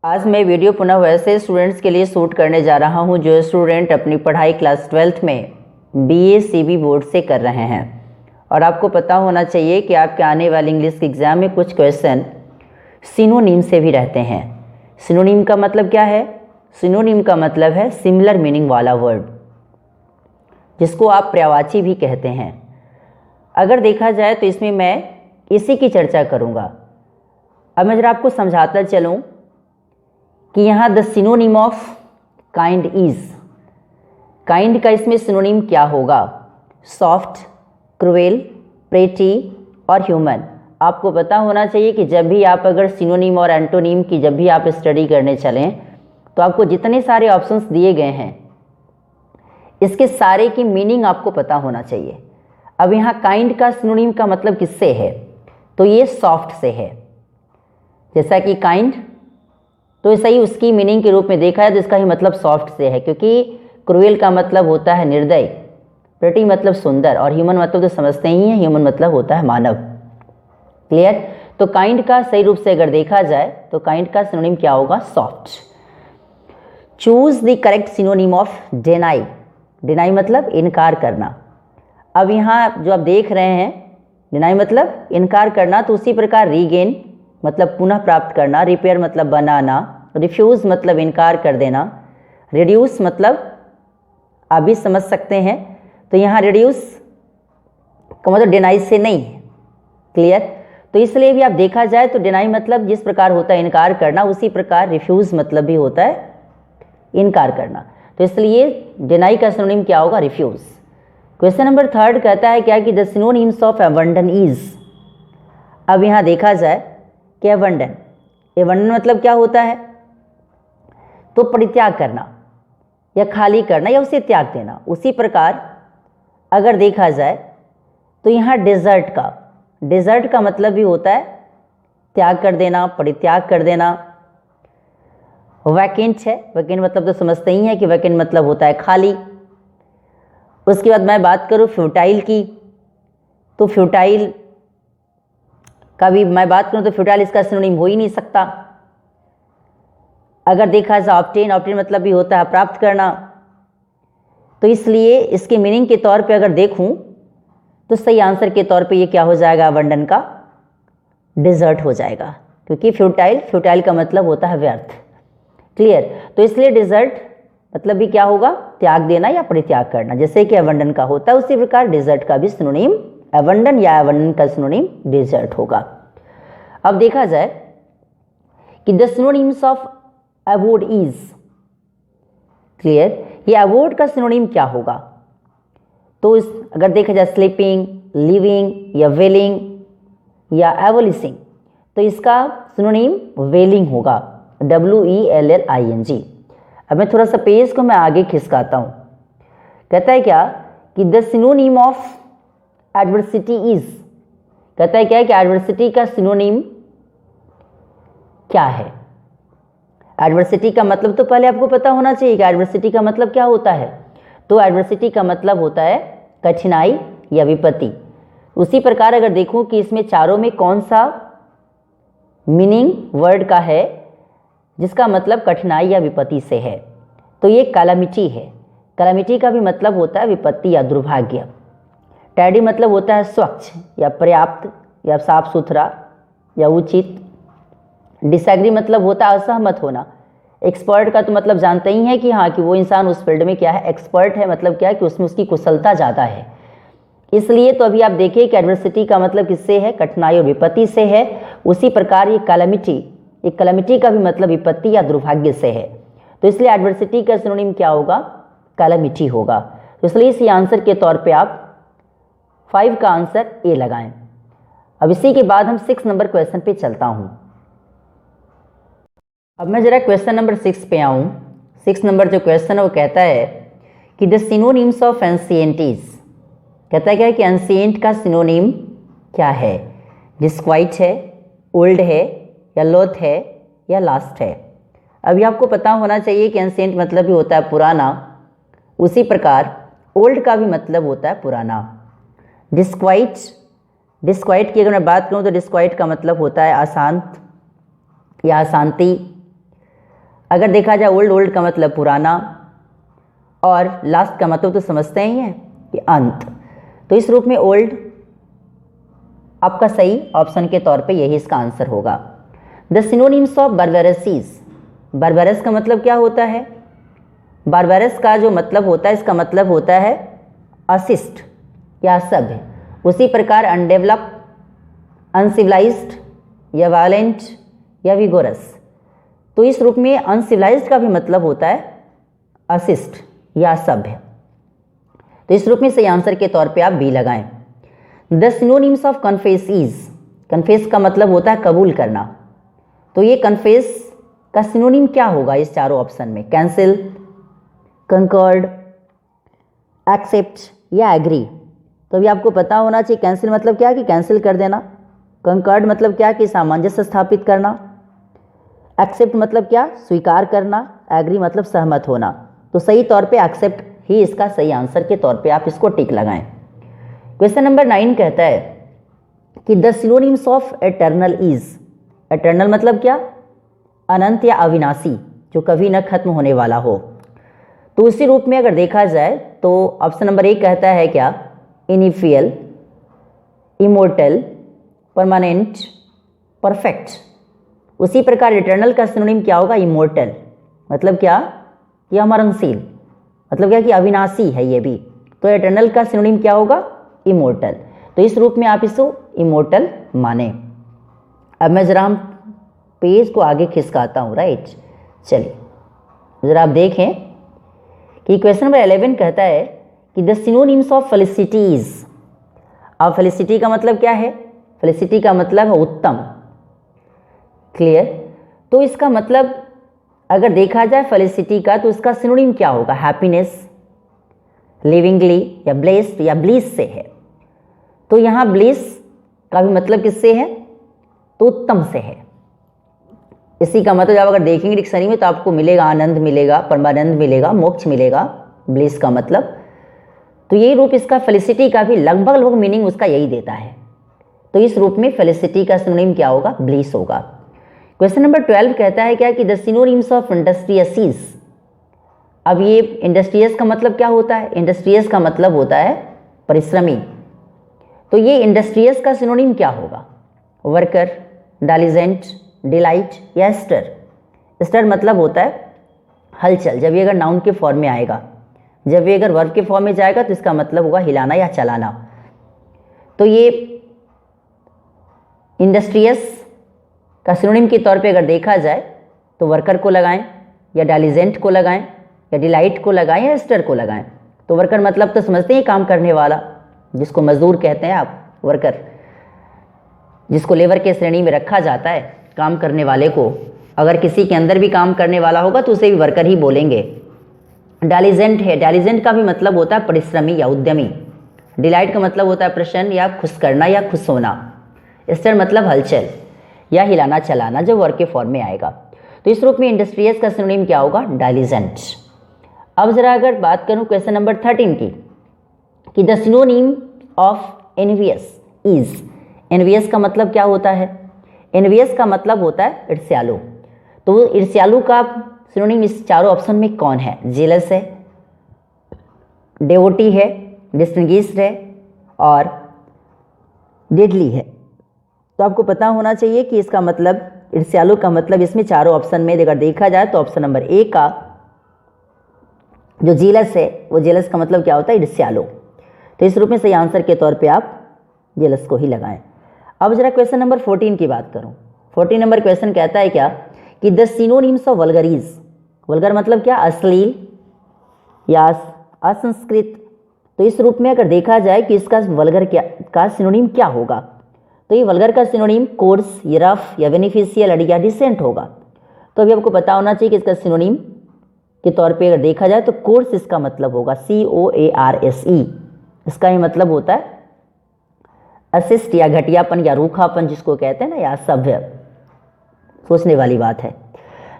आज मैं वीडियो पुनः वैसे स्टूडेंट्स के लिए शूट करने जा रहा हूं जो स्टूडेंट अपनी पढ़ाई क्लास 12th में BA CB बोर्ड से कर रहे हैं। और आपको पता होना चाहिए कि आपके आने वाले इंग्लिश के एग्ज़ाम में कुछ क्वेश्चन सिनोनिम से भी रहते हैं। सिनोनिम का मतलब क्या है? सिनोनिम का मतलब है सिमिलर मीनिंग वाला वर्ड, जिसको आप पर्यायवाची भी कहते हैं। अगर देखा जाए तो इसमें मैं इसी की चर्चा करूँगा। अब मैं जरा आपको समझाता चलूँ कि यहाँ the synonym of kind is, kind का इसमें सिनोनिम क्या होगा? सॉफ्ट, क्रूएल, प्रेटी और ह्यूमन। आपको पता होना चाहिए कि जब भी आप अगर सिनोनिम और एंटोनिम की जब भी आप स्टडी करने चलें तो आपको जितने सारे ऑप्शंस दिए गए हैं इसके सारे की मीनिंग आपको पता होना चाहिए। अब यहाँ काइंड का सिनोनिम का मतलब किससे है? तो ये सॉफ्ट से है। जैसा कि काइंड तो ऐसा ही उसकी मीनिंग के रूप में देखा है तो इसका ही मतलब सॉफ्ट से है, क्योंकि क्रूएल का मतलब होता है निर्दय, प्रेटी मतलब सुंदर और ह्यूमन मतलब तो समझते ही हैं, ह्यूमन मतलब होता है मानव। क्लियर? तो काइंड का सही रूप से अगर देखा जाए तो काइंड का सिनोनिम क्या होगा? Soft. Choose the correct synonym of deny. Deny मतलब इनकार करना। अब यहाँ जो आप देख रहे हैं डिनाई मतलब इनकार करना, तो उसी प्रकार रीगेन मतलब पुनः प्राप्त करना, रिपेयर मतलब बनाना, रिफ्यूज़ मतलब इनकार कर देना, रिड्यूस मतलब आप भी समझ सकते हैं। तो यहाँ रिड्यूस का मतलब डिनाई से नहीं है। क्लियर? तो इसलिए भी आप देखा जाए तो डिनाई मतलब जिस प्रकार होता है इनकार करना, उसी प्रकार रिफ्यूज़ मतलब भी होता है इनकार करना। तो इसलिए डिनाई का सिनोनिम क्या होगा? रिफ्यूज़। क्वेश्चन नंबर 3 कहता है क्या कि the synonyms of abandon is. अब यहाँ देखा जाए कि अबंडन, अबंडन मतलब क्या होता है? तो परित्याग करना या खाली करना या उसे त्याग देना। उसी प्रकार अगर देखा जाए तो यहाँ डेजर्ट का मतलब भी होता है त्याग कर देना, परित्याग कर देना। वैकेंट है, वैकेंट मतलब तो समझते ही हैं कि वैकेंट मतलब होता है खाली। उसके बाद मैं बात करूँ फ्यूटाइल की, तो फ्यूटाइल का भी मैं बात करूँ तो फ्यूटाइल इसका सिनोनिम हो ही नहीं सकता। अगर देखा जाए ऑब्टेन, ऑब्टेन मतलब भी होता है प्राप्त करना। तो इसलिए इसके मीनिंग के तौर पे अगर देखूं तो सही आंसर के तौर पे ये क्या हो जाएगा? अबंडन का डिजर्ट हो जाएगा, क्योंकि फ्यूटाइल का मतलब होता है व्यर्थ। क्लियर? तो इसलिए डिजर्ट मतलब भी क्या होगा? त्याग देना या परित्याग करना। जैसे कि अबंडन का होता है उसी प्रकार डिजर्ट का भी सिनोनिम अबंडन या अबंडन का सिनोनिम डिजर्ट होगा। अब देखा जाए कि the synonyms of award is. Clear? ये अवॉर्ड का सिनोनिम क्या होगा? तो इस अगर देखा जाए स्लीपिंग, लिविंग या वेलिंग या एवोलिसिंग, तो इसका सिनोनिम वेलिंग होगा, WELLING। अब मैं थोड़ा सा पेज को मैं आगे खिसकाता हूं। कहता है क्या कि the synonym of adversity is. कहता है क्या कि एडवर्सिटी का सिनोनिम क्या है? एडवर्सिटी का मतलब तो पहले आपको पता होना चाहिए कि एडवर्सिटी का मतलब क्या होता है। तो एडवर्सिटी का मतलब होता है कठिनाई या विपत्ति। उसी प्रकार अगर देखूं कि इसमें चारों में कौन सा मीनिंग वर्ड का है जिसका मतलब कठिनाई या विपत्ति से है, तो ये कैलामिटी है। कैलामिटी का भी मतलब होता है विपत्ति या दुर्भाग्य। टैडी मतलब होता है स्वच्छ या पर्याप्त या साफ सुथरा या उचित। डिसएग्री मतलब होता है असहमत होना। एक्सपर्ट का तो मतलब जानते ही हैं कि हाँ कि वो इंसान उस फील्ड में क्या है, एक्सपर्ट है, मतलब क्या है कि उसमें उसकी कुशलता ज़्यादा है। इसलिए तो अभी आप देखिए कि एडवर्सिटी का मतलब किससे है? कठिनाई और विपत्ति से है। उसी प्रकार ये कैलामिटी का भी मतलब विपत्ति या दुर्भाग्य से है। तो इसलिए एडवर्सिटी का सिनोनिम क्या होगा? कैलामिटी होगा। तो इसलिए इसी आंसर के तौर पे आप 5 का आंसर ए लगाएं। अब इसी के बाद हम 6 नंबर क्वेश्चन पे चलता हूं। अब मैं जरा क्वेश्चन नंबर 6 पे आऊं। 6 नंबर जो क्वेश्चन है वो कहता है कि the synonyms of ancient is. कहता है क्या कि एंशिएंट का सिनोनिम क्या है? डिस्क्वाइट है, ओल्ड है या लोथ है या लास्ट है। अभी आपको पता होना चाहिए कि एंशिएंट मतलब भी होता है पुराना, उसी प्रकार ओल्ड का भी मतलब होता है पुराना। डिस्क्वाइट की अगर मैं बात करूं तो डिस्क्वाइट का मतलब होता है अशांत या अशांति। अगर देखा जाए ओल्ड, ओल्ड का मतलब पुराना, और लास्ट का मतलब तो समझते ही हैं कि अंत। तो इस रूप में ओल्ड आपका सही ऑप्शन के तौर पे यही इसका आंसर होगा। द सिनोनिम्स ऑफ बारबेरस इज, बारबेरस का मतलब क्या होता है? बारबेरस का जो मतलब होता है, इसका मतलब होता है अशिष्ट या सभ्य। उसी प्रकार अनडेवलप, अनसिविलाइज्ड या वायलेंट या विगोरस। तो इस रूप में अनसिविलाइज्ड का भी मतलब होता है अशिष्ट या सभ्य। तो इस रूप में सही आंसर के तौर पे आप बी लगाएं। The synonyms of confess is, confess का मतलब होता है कबूल करना। तो ये कन्फेस का सिनोनिम क्या होगा इस चारों ऑप्शन में? कैंसिल, कंकर्ड, एक्सेप्ट या एग्री। तो अभी आपको पता होना चाहिए कैंसिल मतलब क्या है कि कैंसिल कर देना, कंकर्ड मतलब क्या कि सामंजस्य स्थापित करना, एक्सेप्ट मतलब क्या स्वीकार करना, एग्री मतलब सहमत होना। तो सही तौर पे एक्सेप्ट ही इसका सही आंसर के तौर पे आप इसको टिक लगाएं। क्वेश्चन नंबर 9 कहता है कि the synonyms of eternal is, eternal मतलब क्या? अनंत या अविनाशी, जो कभी न खत्म होने वाला हो। तो उसी रूप में अगर देखा जाए तो ऑप्शन नंबर 1 कहता है क्या? इनिफियल, इमोर्टल, परमानेंट, परफेक्ट। उसी प्रकार इटर्नल का सिनोनिम क्या होगा? इमोर्टल मतलब क्या? कि अमरणशील, मतलब क्या कि अविनाशी है ये भी। तो इटर्नल का सिनोनिम क्या होगा? इमोर्टल। तो इस रूप में आप इसको इमोर्टल माने। अब मैं जरा हम पेज को आगे खिसकाता हूँ, राइट। चलिए जरा आप देखें कि क्वेश्चन नंबर 11 कहता है कि द सिनोनिम्स ऑफ फेलिसिटीज। अब फेलिसिटी का मतलब क्या है? फेलिसिटी का मतलब है उत्तम, क्लियर। तो इसका मतलब अगर देखा जाए फेलिसिटी का तो इसका सिनोनिम क्या होगा? हैप्पीनेस, लिविंगली या ब्लेस्ड या ब्लिस से है। तो यहाँ ब्लिस का भी मतलब किससे है? तो उत्तम से है। इसी का मतलब आप अगर देखेंगे डिक्शनरी में तो आपको मिलेगा आनंद मिलेगा, परमानंद मिलेगा, मोक्ष मिलेगा, ब्लिस का मतलब। तो यही रूप इसका फेलिसिटी का भी लगभग मीनिंग उसका यही देता है। तो इस रूप में फेलिसिटी का सिनोनिम क्या होगा? ब्लिस होगा। क्वेश्चन नंबर 12 कहता है क्या कि the synonyms of industrious is. अब ये इंडस्ट्रियस का मतलब क्या होता है? इंडस्ट्रियस का मतलब होता है परिश्रमी। तो ये इंडस्ट्रियस का सिनोनिम क्या होगा? वर्कर, डालिजेंट, डिलाइट या स्टर। स्टर मतलब होता है हलचल, जब ये अगर नाउन के फॉर्म में आएगा। जब ये अगर वर्ब के फॉर्म में जाएगा तो इसका मतलब होगा हिलाना या चलाना। तो ये इंडस्ट्रियस का सिनोनिम के तौर पे अगर देखा जाए तो वर्कर को लगाएं या डालिजेंट को लगाएं या डिलाइट को लगाएं या स्टर को लगाएं। तो वर्कर मतलब तो समझते हैं काम करने वाला, जिसको मजदूर कहते हैं आप, वर्कर, जिसको लेबर के श्रेणी में रखा जाता है। काम करने वाले को अगर किसी के अंदर भी काम करने वाला होगा तो उसे भी वर्कर ही बोलेंगे। डालिजेंट है, डालिजेंट का भी मतलब होता है परिश्रमी या उद्यमी। डिलाइट का मतलब होता है प्रसन्न या खुश करना या खुश होना। स्टर मतलब हलचल या हिलाना चलाना, जो वर्क के फॉर्म में आएगा। तो इस रूप में इंडस्ट्रियस का सिनोनिम क्या होगा? डालिजेंट। अब जरा अगर बात करूं क्वेश्चन नंबर 13 की कि the synonym of envious is. Envious का मतलब क्या होता है? एनवियस का मतलब होता है ईर्ष्यालु। तो ईर्ष्यालु का सिनोनिम इस चारों ऑप्शन में कौन है? जेलस है, डेवोटी है, डिस्टिंग्विश्ड है और डेडली है। तो आपको पता होना चाहिए कि इसका मतलब ईर्ष्यालु का मतलब इसमें चारों ऑप्शन में अगर देखा जाए तो ऑप्शन नंबर 1 का जो जेलस है, वो जेलस का मतलब क्या होता है? ईर्ष्यालु। तो इस रूप में सही आंसर के तौर पे आप जेलस को ही लगाएं। अब जरा क्वेश्चन नंबर 14 की बात करूं। 14 नंबर क्वेश्चन कहता है क्या कि the synonyms of vulgar is. Vulgar मतलब क्या? अश्लील या असंस्कृत। तो इस रूप में अगर देखा जाए कि इसका वल्गर क्या का सिनोनिम क्या होगा, तो ये वल्गर का सिनोनिम कोर्स या रफ या बेनिफिशियल या डिसेंट होगा। तो अभी आपको पता होना चाहिए कि इसका सिनोनिम के तौर पे अगर देखा जाए तो कोर्स इसका मतलब होगा COARSE। इसका ही मतलब होता है अशिष्ट या घटियापन या रूखापन, जिसको कहते हैं ना, या असभ्य। सोचने वाली बात है।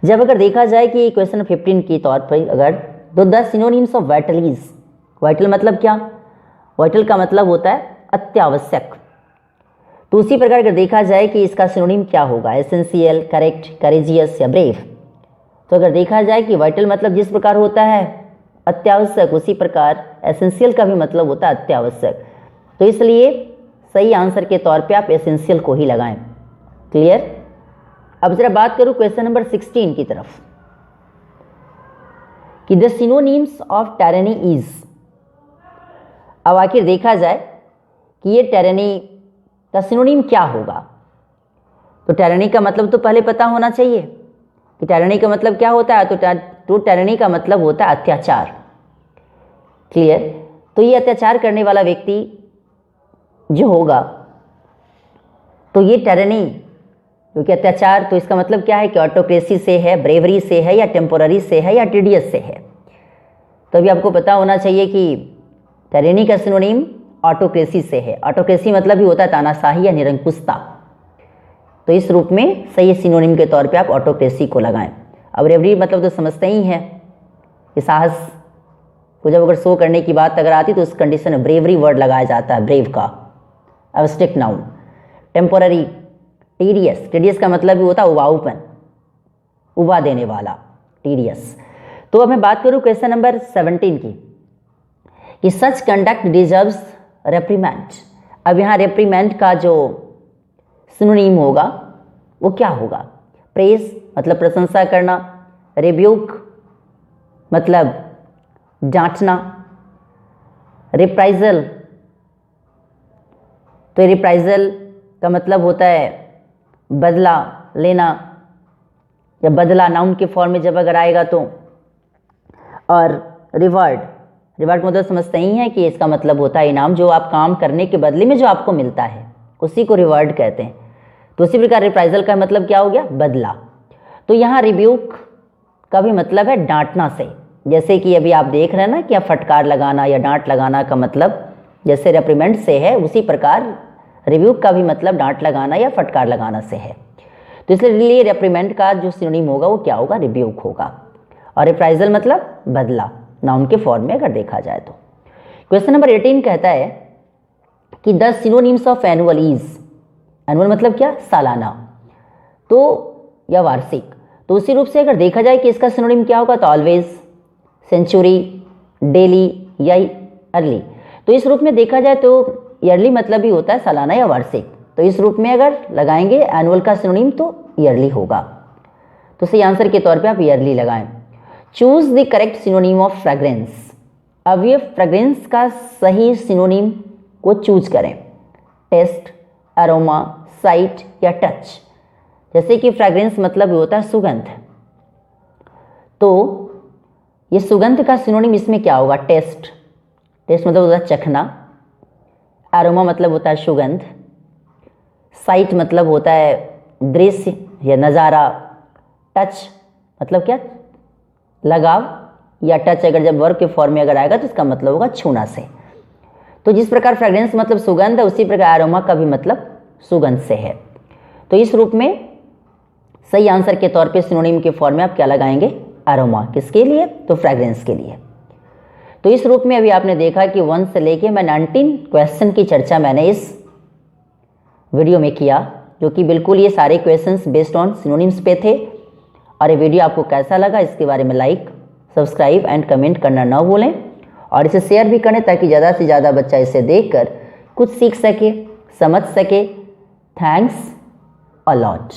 जब अगर देखा जाए कि क्वेश्चन 15 के तौर पर अगर तो the synonyms of vital is. Vital मतलब क्या? वाइटल का मतलब होता है अत्यावश्यक। तो उसी प्रकार अगर देखा जाए कि इसका सिनोनिम क्या होगा? एसेंशियल, करेक्ट, करेजियस या ब्रेव। तो अगर देखा जाए कि वाइटल मतलब जिस प्रकार होता है अत्यावश्यक, उसी प्रकार एसेंशियल का भी मतलब होता है अत्यावश्यक। तो इसलिए सही आंसर के तौर पे आप एसेंशियल को ही लगाएं। क्लियर। अब जरा बात करूं क्वेश्चन नंबर 16 की तरफ कि the synonyms of tyranny is. अब आखिर देखा जाए कि ये टायरनी का सिनोनिम क्या होगा। तो टायरनी का मतलब तो पहले पता होना चाहिए कि टायरनी का मतलब क्या होता है। तो टायरनी का मतलब होता है अत्याचार। क्लियर। तो ये अत्याचार करने वाला व्यक्ति जो होगा, तो ये टायरनी, क्योंकि अत्याचार तो इसका मतलब क्या है कि ऑटोक्रेसी से है, ब्रेवरी से है, या टेम्पोररी से है, या टीडियस से है। तो अभी आपको पता होना चाहिए कि टायरनी का सिनोनिम ऑटोक्रेसी से है। ऑटोक्रेसी मतलब ही होता है तानाशाही या निरंकुशता। तो इस रूप में सही सिनोनिम के तौर पे आप ऑटोक्रेसी को लगाएं। अब ब्रेवरी मतलब तो समझते ही हैं कि साहस को जब अगर शो करने की बात अगर आती तो उस कंडीशन में ब्रेवरी वर्ड लगाया जाता है, ब्रेव का एब्स्ट्रैक्ट नाउन। टेम्पोररी, टीडियस का मतलब भी होता है उबाऊपन, उबा देने वाला, टीडियस। तो अब मैं बात करूं क्वेश्चन नंबर 17 की कि सच कंडक्ट डिजर्व्स रेप्रीमेंट। अब यहाँ रेप्रीमेंट का जो सिनोनिम होगा वो क्या होगा। प्रेज मतलब प्रशंसा करना, रिब्यूक मतलब डांटना, रिप्राइजल, तो रिप्राइजल का मतलब होता है बदला लेना या बदला, नाउन के फॉर्म में जब अगर आएगा तो। और रिवार्ड का मतलब समझते ही हैं कि इसका मतलब होता है इनाम, जो आप काम करने के बदले में जो आपको मिलता है उसी को रिवार्ड कहते हैं। तो उसी प्रकार रिप्राइजल का मतलब क्या हो गया, बदला। तो यहाँ रिब्यूक का भी मतलब है डांटना से। जैसे कि अभी आप देख रहे हैं ना कि फटकार लगाना या डांट लगाना का मतलब जैसे रेप्रीमेंट से है, उसी प्रकार रिब्यूक का भी मतलब डांट लगाना या फटकार लगाना से है। तो इसलिए रेप्रीमेंट का जो सिनोनिम होगा वो क्या होगा, रिब्यूक होगा। और रिप्राइजल मतलब बदला, नाउन के फॉर्म में अगर देखा जाए तो। क्वेश्चन नंबर 18 कहता है कि the synonyms of annual is. Annual मतलब क्या, सालाना तो या वार्षिक। तो उसी रूप से अगर देखा जाए कि इसका सिनोनिम क्या होगा तो ऑलवेज, सेंचुरी, डेली या अर्ली। तो इस रूप में देखा जाए तो ईयरली मतलब भी होता है सालाना या वार्षिक। तो इस रूप में अगर लगाएंगे एनुअल का सिनोनिम तो ईयरली होगा। तो सही आंसर के तौर पे आप ईयरली लगाएं। Choose the correct synonym of fragrance. अब ये फ्रेग्रेंस का सही सिनोनिम को चूज करें। टेस्ट, अरोमा, साइट या टच। जैसे कि फ्रेग्रेंस मतलब होता है सुगंध, तो ये सुगंध का सिनोनिम इसमें क्या होगा, टेस्ट मतलब होता है चखना, अरोमा मतलब होता है सुगंध, साइट मतलब होता है दृश्य या नज़ारा, टच मतलब क्या, लगाव, या टच अगर जब वर्ब के फॉर्म में अगर आएगा तो इसका मतलब होगा छूना से। तो जिस प्रकार फ्रेग्रेंस मतलब सुगंध है उसी प्रकार अरोमा का भी मतलब सुगंध से है। तो इस रूप में सही आंसर के तौर पे सिनोनिम के फॉर्म में आप क्या लगाएंगे, अरोमा। किसके लिए, तो फ्रेग्रेंस के लिए। तो इस रूप में अभी आपने देखा कि 1 से लेके मैं 19 क्वेश्चन की चर्चा मैंने इस वीडियो में किया, जो कि बिल्कुल ये सारे क्वेश्चंस बेस्ड ऑन सिनोनिम्स पे थे। और ये वीडियो आपको कैसा लगा इसके बारे में लाइक, सब्सक्राइब एंड कमेंट करना ना भूलें, और इसे शेयर भी करें ताकि ज़्यादा से ज़्यादा बच्चा इसे देखकर कुछ सीख सके, समझ सके। Thanks a lot.